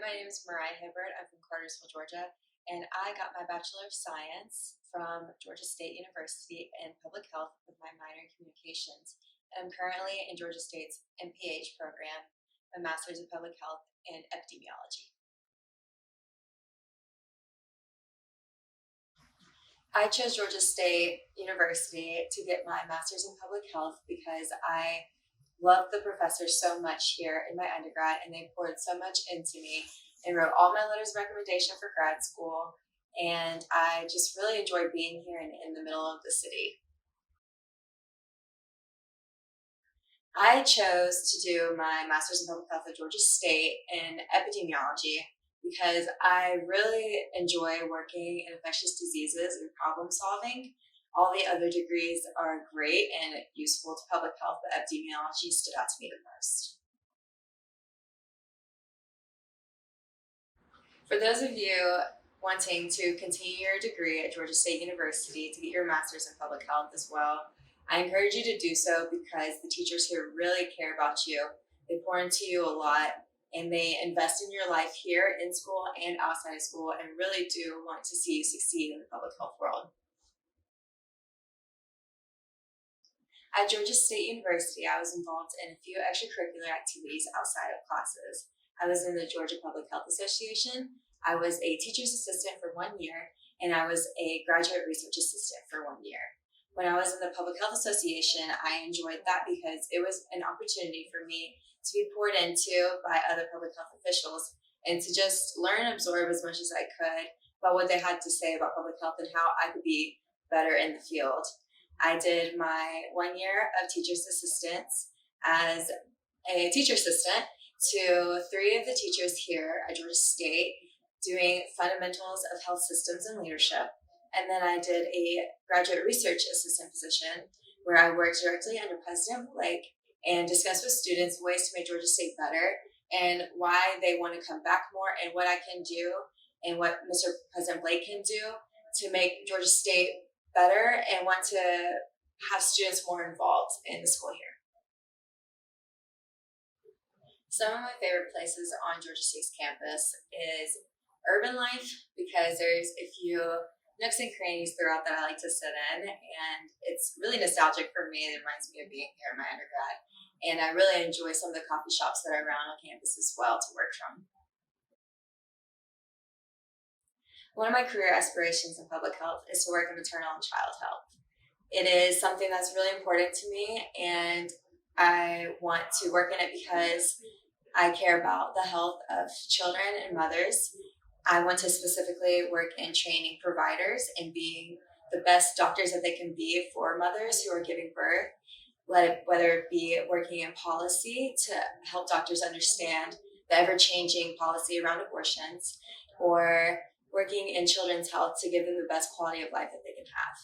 my name is Moriah Hibbard. I'm from Cartersville, Georgia, and I got my Bachelor of Science from Georgia State University in Public Health with my minor in Communications. And I'm currently in Georgia State's MPH program, a Master's of Public Health in Epidemiology. I chose Georgia State University to get my Master's in Public Health because I loved the professors so much here in my undergrad, and they poured so much into me and wrote all my letters of recommendation for grad school. And I just really enjoyed being here in the middle of the city. I chose to do my Master's in Public Health at Georgia State in epidemiology because I really enjoy working in infectious diseases and problem solving. All the other degrees are great and useful to public health, but epidemiology stood out to me the most. For those of you wanting to continue your degree at Georgia State University to get your master's in public health as well, I encourage you to do so because the teachers here really care about you. They pour into you a lot and they invest in your life here in school and outside of school and really do want to see you succeed in the public health world. At Georgia State University, I was involved in a few extracurricular activities outside of classes. I was in the Georgia Public Health Association. I was a teacher's assistant for 1 year, and I was a graduate research assistant for 1 year. When I was in the Public Health Association, I enjoyed that because it was an opportunity for me to be poured into by other public health officials and to just learn and absorb as much as I could about what they had to say about public health and how I could be better in the field. I did my 1 year of teacher's assistance as a teacher assistant to 3 of the teachers here at Georgia State doing fundamentals of health systems and leadership. And then I did a graduate research assistant position where I worked directly under President Blake and discussed with students ways to make Georgia State better and why they want to come back more and what I can do and what Mr. President Blake can do to make Georgia State better and want to have students more involved in the school here. Some of my favorite places on Georgia State's campus is urban life because there's a few nooks and crannies throughout that I like to sit in, and it's really nostalgic for me. It reminds me of being here in my undergrad, and I really enjoy some of the coffee shops that are around on campus as well to work from. One of my career aspirations in public health is to work in maternal and child health. It is something that's really important to me, and I want to work in it because I care about the health of children and mothers. I want to specifically work in training providers and being the best doctors that they can be for mothers who are giving birth, whether it be working in policy to help doctors understand the ever-changing policy around abortions, or working in children's health to give them the best quality of life that they can have.